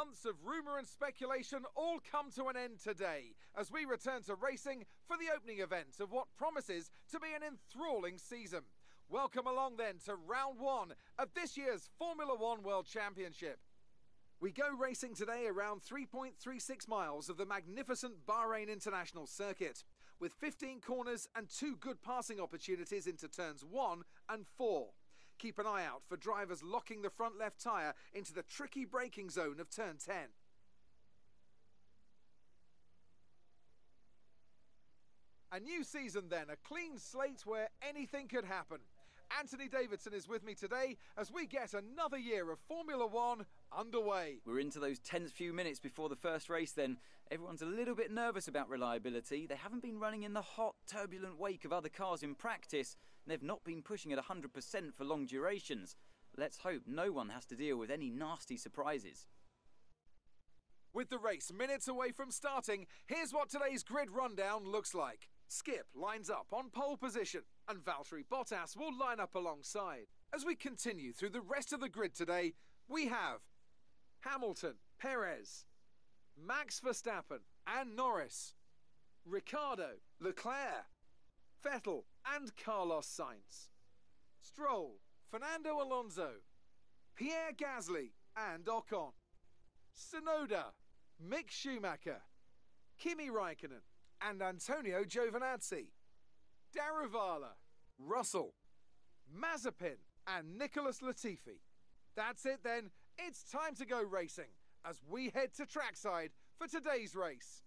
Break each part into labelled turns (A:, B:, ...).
A: Months of rumour and speculation all come to an end today as we return to racing for the opening event of what promises to be an enthralling season. Welcome along then to round one of this year's Formula One World Championship. We go racing today around 3.36 miles of the magnificent Bahrain International Circuit, with 15 corners and 2 good passing opportunities into turns 1 and 4. Keep an eye out for drivers locking the front left tyre into the tricky braking zone of turn 10. A new season then, a clean slate where anything could happen. Anthony Davidson is with me today as we get another year of Formula One underway.
B: We're into those tense few minutes before the first race then. Everyone's a little bit nervous about reliability. They haven't been running in the hot, turbulent wake of other cars in practice, and they've not been pushing at 100% for long durations. Let's hope no one has to deal with any nasty surprises.
A: With the race minutes away from starting, here's what today's grid rundown looks like. Skip lines up on pole position, and Valtteri Bottas will line up alongside. As we continue through the rest of the grid today, we have Hamilton, Perez, Max Verstappen and Norris, Ricciardo, Leclerc, Vettel and Carlos Sainz, Stroll, Fernando Alonso, Pierre Gasly and Ocon, Tsunoda, Mick Schumacher, Kimi Raikkonen and Antonio Giovinazzi, Daruvala, Russell, Mazepin and Nicholas Latifi. That's it then, it's time to go racing as we head to trackside for today's race.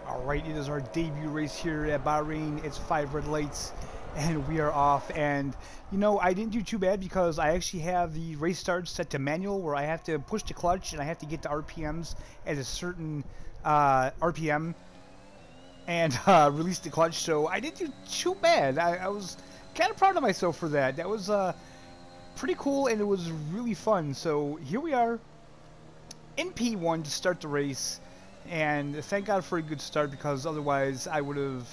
C: Alright, it is our debut race here at Bahrain. It's 5 red lights and we are off. And you know, I didn't do too bad because I actually have the race start set to manual where I have to push the clutch and I have to get to RPMs at a certain RPM and release the clutch. So I didn't do too bad. I was kind of proud of myself for that. That was pretty cool and it was really fun. So here we are in P1 to start the race. And thank God for a good start because otherwise I would have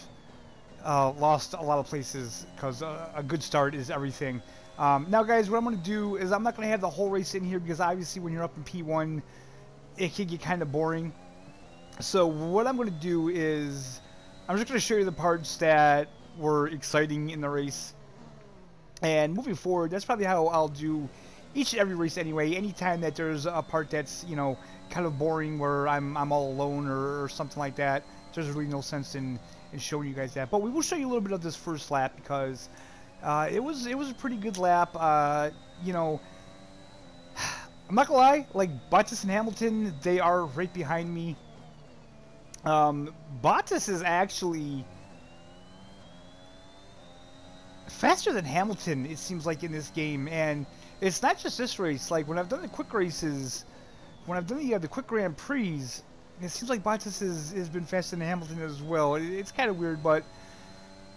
C: lost a lot of places because a good start is everything. Now guys, what I'm going to do is I'm not going to have the whole race in here because obviously when you're up in P1 it can get kind of boring. So what I'm going to do is I'm just going to show you the parts that were exciting in the race. And moving forward, that's probably how I'll do each and every race anyway. Anytime that there's a part that's, you know, kind of boring where I'm all alone or something like that, there's really no sense in showing you guys that. But we will show you a little bit of this first lap because it was a pretty good lap. You know, I'm not gonna lie, like Bottas and Hamilton, they are right behind me. Bottas is actually faster than Hamilton, it seems like, in this game. And it's not just this race. Like when I've done the quick races, when I've done the quick Grand Prix, it seems like Bottas has been faster than Hamilton as well. It's kind of weird, but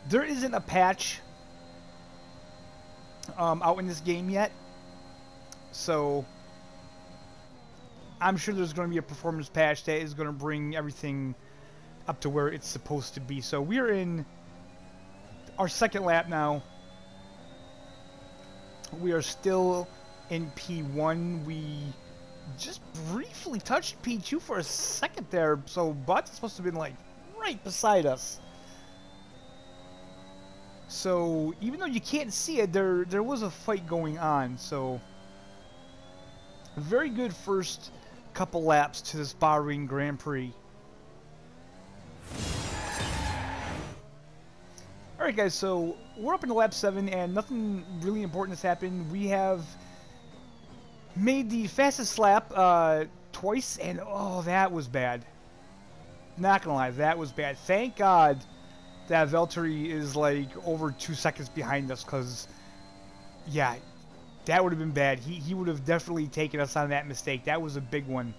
C: there isn't a patch out in this game yet. So I'm sure there's going to be a performance patch that is going to bring everything up to where it's supposed to be. So we're in our second lap now. We are still in P1. We just briefly touched P2 for a second there, so Bottas must have been like right beside us. So even though you can't see it, there was a fight going on. So a very good first couple laps to this Bahrain Grand Prix. Alright guys, so we're up into lap 7 and nothing really important has happened. We have made the fastest lap twice and oh, that was bad. Not gonna lie, that was bad. Thank God that Valtteri is like over 2 seconds behind us because, yeah, that would have been bad. He would have definitely taken us on that mistake. That was a big one.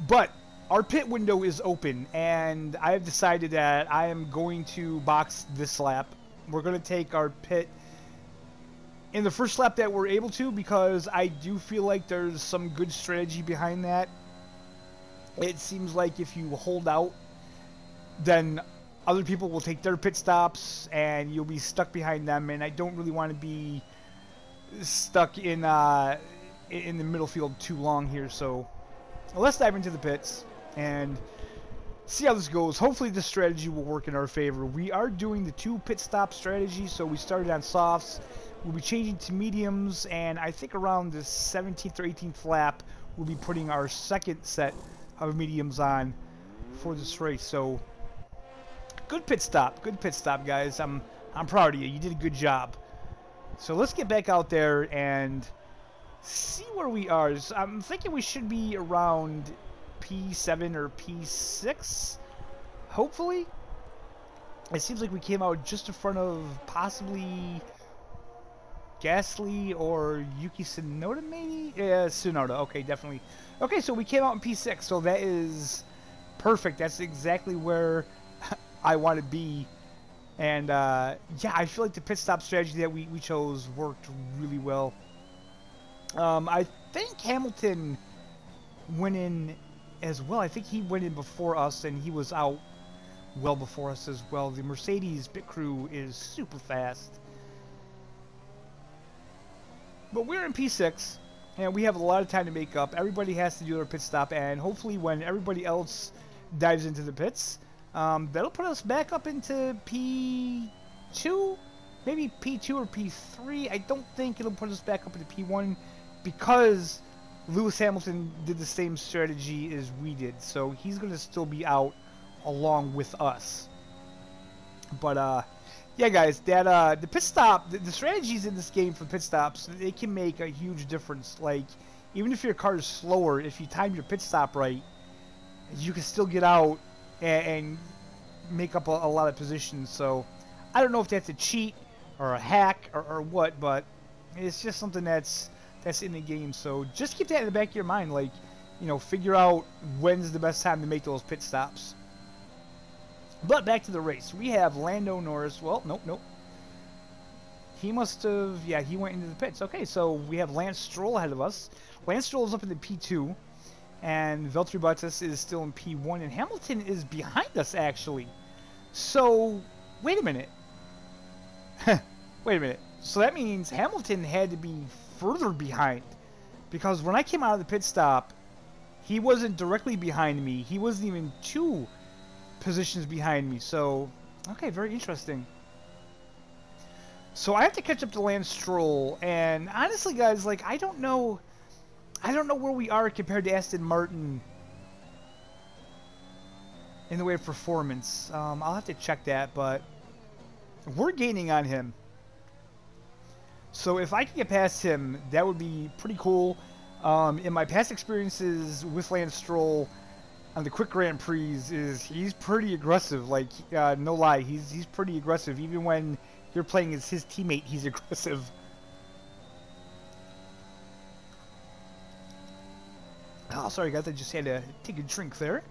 C: But our pit window is open, and I have decided that I am going to box this lap. We're going to take our pit in the first lap that we're able to because I do feel like there's some good strategy behind that. It seems like if you hold out, then other people will take their pit stops, and you'll be stuck behind them, and I don't really want to be stuck in the middle field too long here. So let's dive into the pits and see how this goes. Hopefully this strategy will work in our favor. We are doing the 2 pit stop strategy, so we started on softs. We'll be changing to mediums, and I think around the 17th or 18th lap, we'll be putting our second set of mediums on for this race. So good pit stop, guys. I'm proud of you. You did a good job. So let's get back out there and see where we are. So I'm thinking we should be around P7 or P6, hopefully. It seems like we came out just in front of possibly Gasly or Yuki Tsunoda, maybe? Yeah, Tsunoda. Okay, definitely. Okay, so we came out in P6, so that is perfect. That's exactly where I want to be. And, yeah, I feel like the pit stop strategy that we chose worked really well. I think Hamilton went in as well. I think he went in before us, and he was out well before us as well. The Mercedes pit crew is super fast. But we're in P6, and we have a lot of time to make up. Everybody has to do their pit stop, and hopefully when everybody else dives into the pits, that'll put us back up into P2, maybe P2 or P3. I don't think it'll put us back up into P1 because Lewis Hamilton did the same strategy as we did, so he's going to still be out along with us. But, yeah, guys, that the pit stop, the strategies in this game for pit stops, they can make a huge difference. Like, even if your car is slower, if you time your pit stop right, you can still get out and make up a lot of positions. So, I don't know if that's a cheat or a hack or what, but it's just something that's in the game. So, just keep that in the back of your mind. Like, you know, figure out when's the best time to make those pit stops. But back to the race. We have Lando Norris. Well, nope. He must have... Yeah, he went into the pits. Okay, so we have Lance Stroll ahead of us. Lance Stroll is up in the P2. And Valtteri Bottas is still in P1. And Hamilton is behind us, actually. So, wait a minute. Wait a minute. So that means Hamilton had to be further behind. Because when I came out of the pit stop, he wasn't directly behind me. He wasn't even 2 positions behind me. So, okay, very interesting. So I have to catch up to Lance Stroll, and honestly, guys, like, I don't know where we are compared to Aston Martin in the way of performance. I'll have to check that, but we're gaining on him. So if I can get past him, that would be pretty cool. In my past experiences with Lance Stroll on the quick Grand Prix, he's pretty aggressive. Like, no lie, he's pretty aggressive. Even when you're playing as his teammate, he's aggressive. Oh, sorry guys, I just had to take a drink there.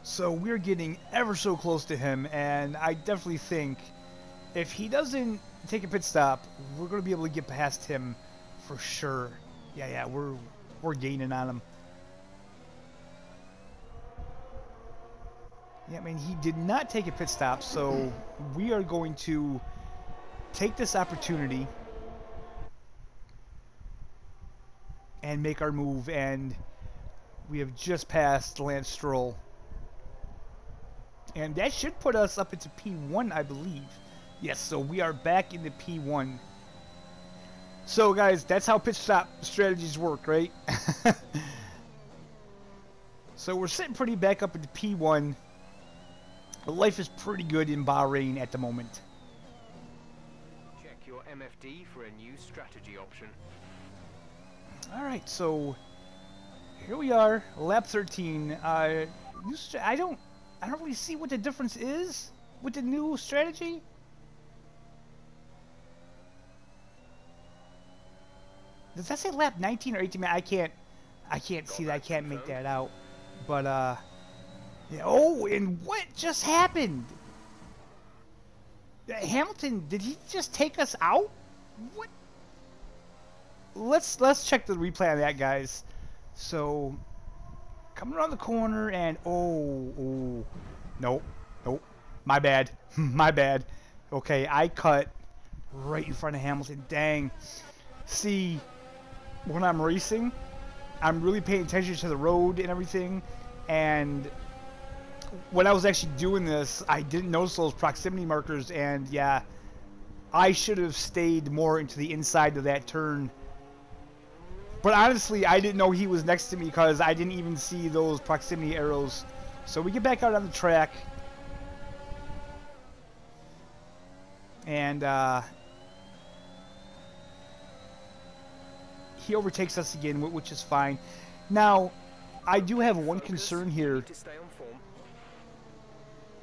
C: So we're getting ever so close to him, and I definitely think if he doesn't take a pit stop, we're going to be able to get past him for sure. Yeah, we're gaining on him. Yeah, I mean, he did not take a pit stop, so we are going to take this opportunity and make our move, and we have just passed Lance Stroll. And that should put us up into P1, I believe. Yes, so we are back in the P1. So, guys, that's how pit stop strategies work, right? So we're sitting pretty back up into P1. Life is pretty good in Bahrain at the moment.
D: Check your MFD for a new strategy option.
C: Alright, so here we are, lap 13. I don't really see what the difference is with the new strategy. Does that say lap 19 or 18? I can't see that. I can't make that out. But yeah, oh, and what just happened? Hamilton, did he just take us out? What? Let's check the replay on that, guys. So, coming around the corner, and oh, nope, my bad, my bad. Okay, I cut right in front of Hamilton. Dang. See, when I'm racing, I'm really paying attention to the road and everything, and when I was actually doing this, I didn't notice those proximity markers, and yeah, I should have stayed more into the inside of that turn. But honestly, I didn't know he was next to me because I didn't even see those proximity arrows. So we get back out on the track, and he overtakes us again, which is fine. Now, I do have one concern here.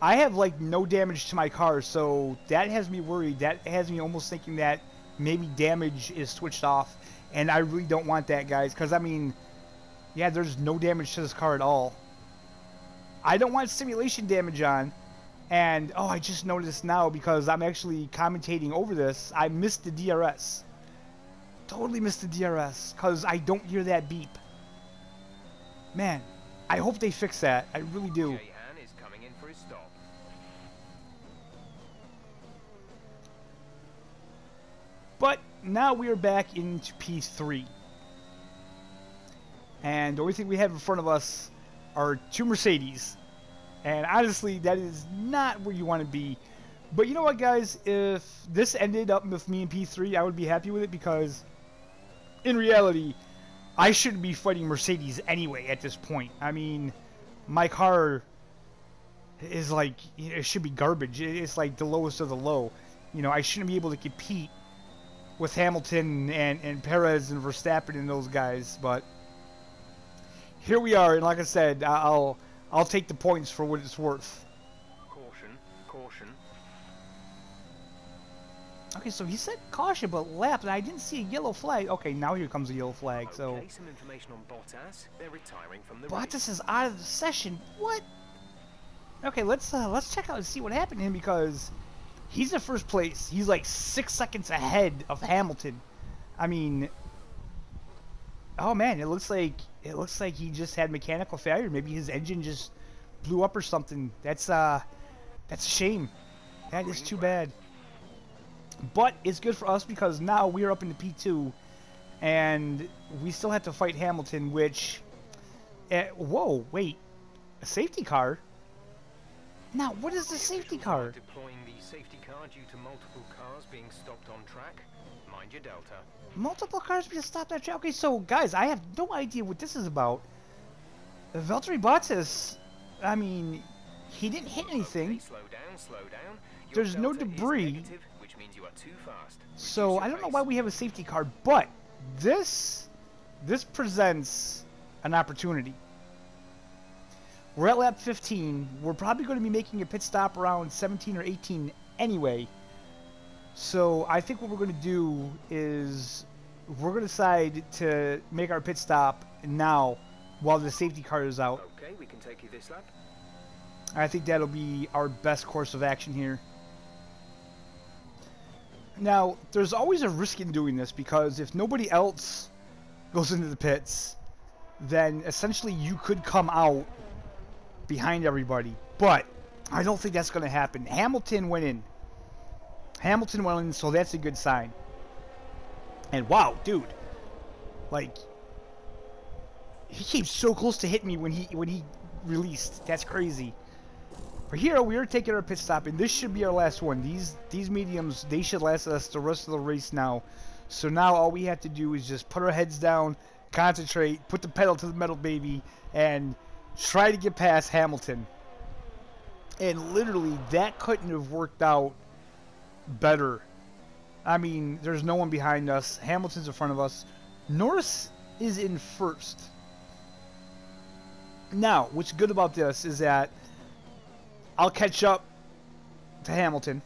C: I have like no damage to my car, so that has me worried. That has me almost thinking that maybe damage is switched off, and I really don't want that, guys, because I mean, yeah, there's no damage to this car at all. I don't want simulation damage on, and oh, I just noticed now because I'm actually commentating over this, I missed the DRS. Totally missed the DRS because I don't hear that beep. Man, I hope they fix that. I really do. But now we are back into P3. And the only thing we have in front of us are two Mercedes. And honestly, that is not where you want to be. But you know what, guys? If this ended up with me in P3, I would be happy with it because, in reality, I shouldn't be fighting Mercedes anyway at this point. I mean, my car is like, it should be garbage. It's like the lowest of the low. You know, I shouldn't be able to compete with Hamilton and Perez and Verstappen and those guys, but here we are, and like I said, I'll take the points for what it's worth.
D: Caution, caution.
C: Okay, so he said caution, but lap, and I didn't see a yellow flag. Okay, now here comes a yellow flag. So
D: okay, some information on Bottas. They're retiring from the
C: Bottas
D: race.
C: is out of the session. What? Okay, let's check out and see what happened to him because he's in first place. He's like 6 seconds ahead of Hamilton. I mean, oh man, it looks like he just had mechanical failure. Maybe his engine just blew up or something. That's a shame. That is too bad. But it's good for us because now we're up into P2, and we still have to fight Hamilton. Which, whoa, wait, a safety car? Now, what is the safety car?
D: Deploying the safety car due to multiple cars being stopped on track. Mind your delta.
C: Multiple cars being stopped on track. Okay, so guys, I have no idea what this is about. Valtteri Bottas, I mean, he didn't hit anything.
D: Okay, slow down, slow down.
C: There's no debris.
D: Negative, which means you are too fast.
C: So I don't know why we have a safety car, but this presents an opportunity. We're at lap 15. We're probably going to be making a pit stop around 17 or 18 anyway. So I think what we're going to do is we're going to decide to make our pit stop now while the safety car is out.
D: Okay, we can take you this lap.
C: I think that'll be our best course of action here. Now, there's always a risk in doing this because if nobody else goes into the pits, then essentially you could come out behind everybody. But I don't think that's going to happen. Hamilton went in. So that's a good sign. And wow, dude. Like, he came so close to hitting me when he released. That's crazy. But here we are taking our pit stop, and this should be our last one. These mediums, they should last us the rest of the race now. So now all we have to do is just put our heads down, concentrate, put the pedal to the metal, baby, and try to get past Hamilton. And literally, that couldn't have worked out better. I mean, there's no one behind us. Hamilton's in front of us. Norris is in first. Now, what's good about this is that I'll catch up to Hamilton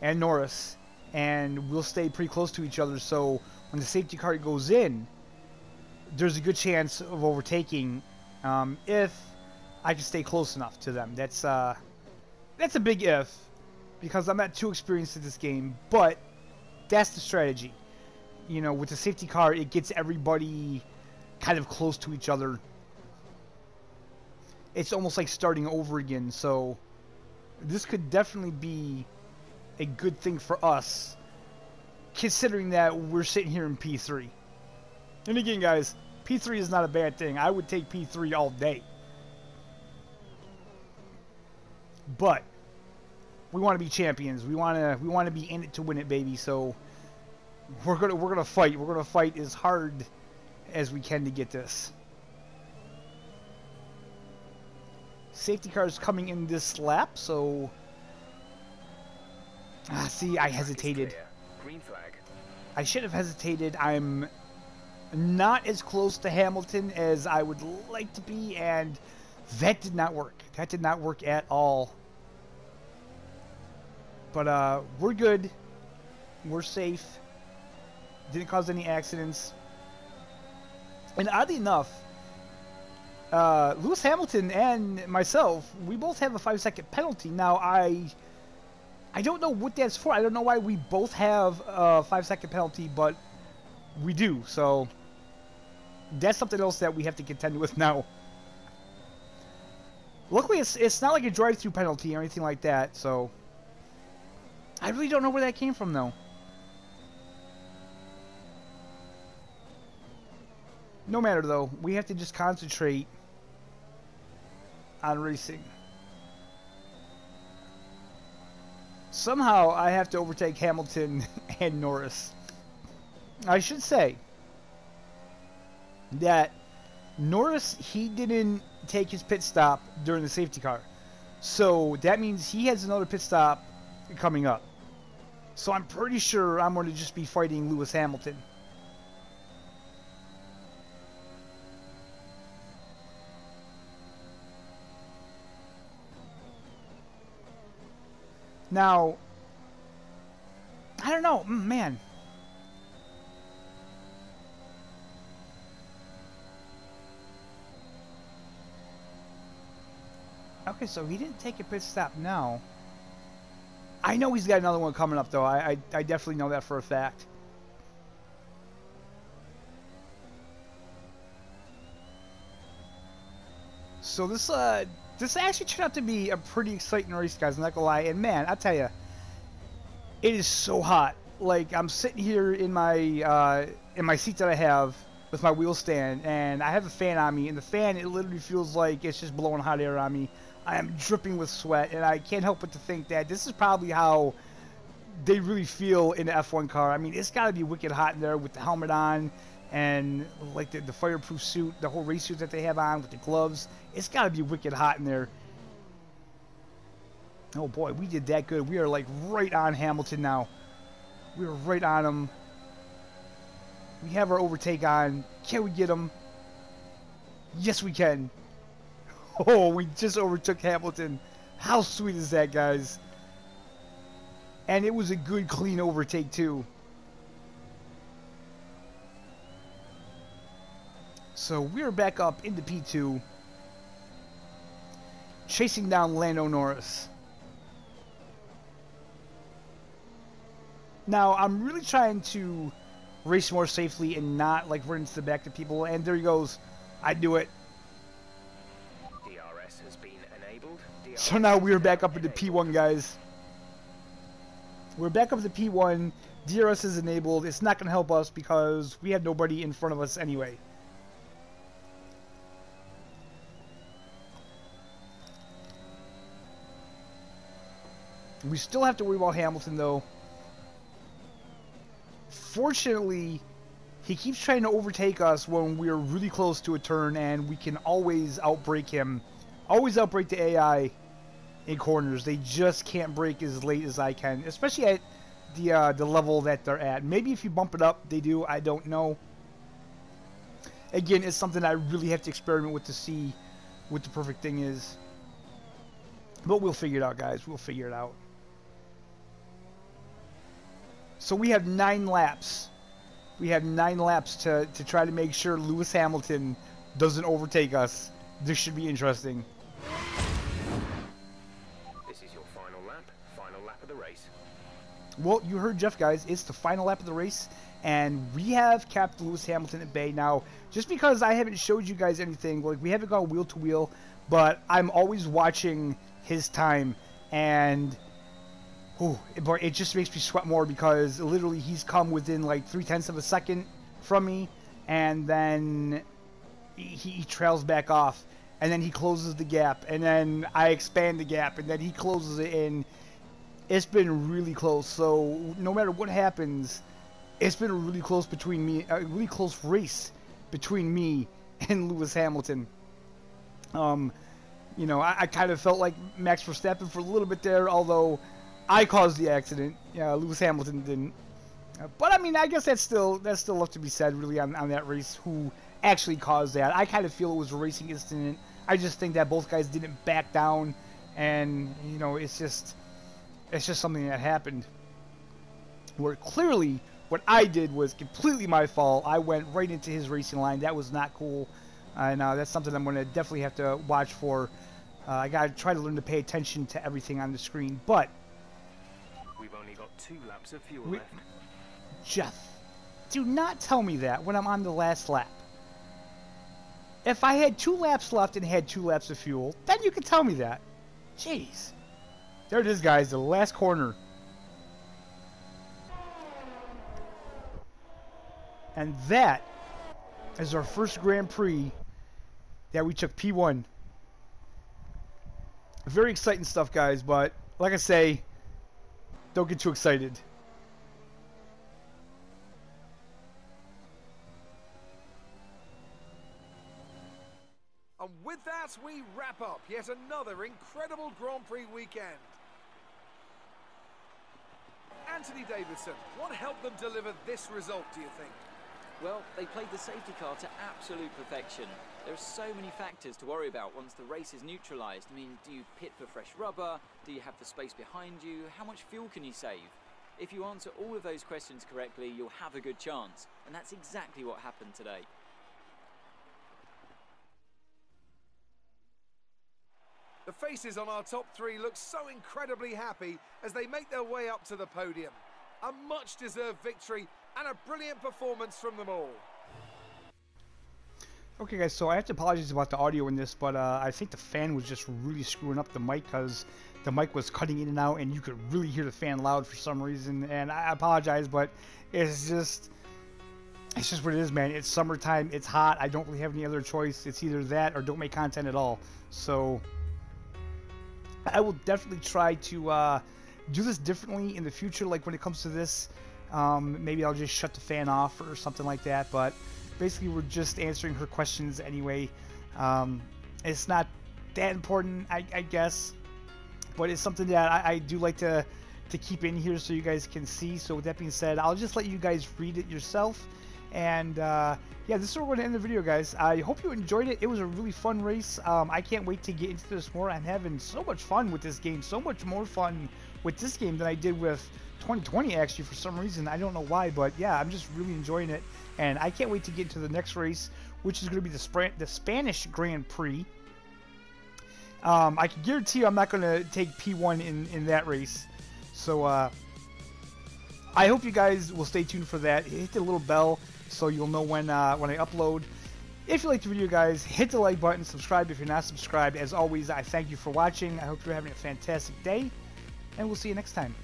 C: and Norris, and we'll stay pretty close to each other, so when the safety car goes in, there's a good chance of overtaking if I can stay close enough to them. That's a big if, because I'm not too experienced at this game, but that's the strategy. You know, with the safety car, it gets everybody kind of close to each other. It's almost like starting over again, so this could definitely be a good thing for us considering that we're sitting here in P3. And again, guys, P3 is not a bad thing. I would take P3 all day. But we want to be champions. We want to be in it to win it, baby. So we're gonna fight. We're gonna fight as hard as we can to get this. Safety car is coming in this lap, so see, I hesitated.
D: Green flag.
C: I should have hesitated. I'm not as close to Hamilton as I would like to be, and that did not work. That did not work at all. But we're good. We're safe. Didn't cause any accidents. And oddly enough, Lewis Hamilton and myself, we both have a 5-second penalty. Now, I don't know what that's for. I don't know why we both have a 5-second penalty, but we do. So that's something else that we have to contend with now. Luckily, it's not like a drive-through penalty or anything like that, so I really don't know where that came from, though. No matter, though. We have to just concentrate on racing. Somehow, I have to overtake Hamilton and Norris. I should say that Norris, he didn't take his pit stop during the safety car. So, that means he has another pit stop coming up. So, I'm pretty sure I'm going to just be fighting Lewis Hamilton. Now, I don't know, man. Okay, so he didn't take a pit stop now. I know he's got another one coming up, though. I definitely know that for a fact. So this actually turned out to be a pretty exciting race, guys. I'm not gonna lie. And man, I tell you, it is so hot. Like, I'm sitting here in my seat that I have with my wheel stand, and I have a fan on me, and the fan, it literally feels like it's just blowing hot air on me. I am dripping with sweat, and I can't help but to think that this is probably how they really feel in the F1 car. I mean, it's got to be wicked hot in there with the helmet on and like the fireproof suit, the whole race suit that they have on with the gloves. It's got to be wicked hot in there. Oh boy, we did that good. We are like right on Hamilton now. We are right on him. We have our overtake on. Can we get him? Yes, we can. Oh, we just overtook Hamilton. How sweet is that, guys? And it was a good, clean overtake, too. So we're back up into P2. Chasing down Lando Norris. Now, I'm really trying to race more safely and not, like, run into the back of people. And there he goes. I do it.
D: DRS has been enabled.
C: So now we're back up into P1, guys. We're back up to P1. DRS is enabled. It's not going to help us because we have nobody in front of us anyway. We still have to worry about Hamilton, though. Fortunately, he keeps trying to overtake us when we're really close to a turn, and we can always outbrake him. Always outbrake the AI in corners. They just can't brake as late as I can, especially at the level that they're at. Maybe if you bump it up, they do. I don't know. Again, it's something I really have to experiment with to see what the perfect thing is. But we'll figure it out, guys. We'll figure it out. So we have 9 laps. We have 9 laps to try to make sure Lewis Hamilton doesn't overtake us. This should be interesting.
D: This is your final lap of the race.
C: Well, you heard Jeff, guys. It's the final lap of the race, and we have capped Lewis Hamilton at bay. Now, just because I haven't showed you guys anything, like we haven't gone wheel to wheel, but I'm always watching his time, and Oh, but it just makes me sweat more because literally he's come within like 0.3 of a second from me, and then he trails back off, and then he closes the gap, and then I expand the gap, and then he closes it in. It's been really close. So no matter what happens, it's been a really close really close race between me and Lewis Hamilton. You know, I kind of felt like Max Verstappen for a little bit there, although I caused the accident. Lewis Hamilton didn't. But I mean, I guess that's still left to be said, really, on that race. Who actually caused that? I kind of feel it was a racing incident. I just think that both guys didn't back down, and you know, it's just something that happened. Where clearly what I did was completely my fault. I went right into his racing line. That was not cool, and that's something I'm going to definitely have to watch for. I got to try to learn to pay attention to everything on the screen. But
D: We've only got 2 laps of fuel left.
C: Jeff, do not tell me that when I'm on the last lap. If I had 2 laps left and had 2 laps of fuel, then you can tell me that. Jeez. There it is, guys, the last corner. And that is our first Grand Prix that we took P1. Very exciting stuff, guys, but like I say, don't get too excited.
A: And with that, we wrap up yet another incredible Grand Prix weekend. Anthony Davidson, what helped them deliver this result, do you think?
B: Well, they played the safety car to absolute perfection. There are so many factors to worry about once the race is neutralised. I mean, do you pit for fresh rubber? Do you have the space behind you? How much fuel can you save? If you answer all of those questions correctly, you'll have a good chance. And that's exactly what happened today.
A: The faces on our top 3 look so incredibly happy as they make their way up to the podium. A much-deserved victory and a brilliant performance from them all.
C: Okay, guys, so I have to apologize about the audio in this, but I think the fan was just really screwing up the mic because the mic was cutting in and out, and you could really hear the fan loud for some reason. And I apologize, but it's just what it is, man. It's summertime. It's hot. I don't really have any other choice. It's either that or don't make content at all. So I will definitely try to do this differently in the future, like when it comes to this. Maybe I'll just shut the fan off or something like that, but basically we're just answering her questions anyway. It's not that important, I guess, but it's something that I do like to keep in here so you guys can see. So with that being said, I'll just let you guys read it yourself. And yeah, this is where we're going to end the video, guys. I hope you enjoyed it. It was a really fun race. I can't wait to get into this more. I'm having so much fun with this game, so much more fun with this game than I did with 2020, actually, for some reason. I don't know why, but yeah, I'm just really enjoying it. And I can't wait to get into the next race, which is going to be the Spanish Grand Prix. I can guarantee you I'm not going to take P1 in that race. So I hope you guys will stay tuned for that. Hit the little bell so you'll know when I upload. If you liked the video, guys, hit the like button, subscribe if you're not subscribed. As always, I thank you for watching. I hope you're having a fantastic day, and we'll see you next time.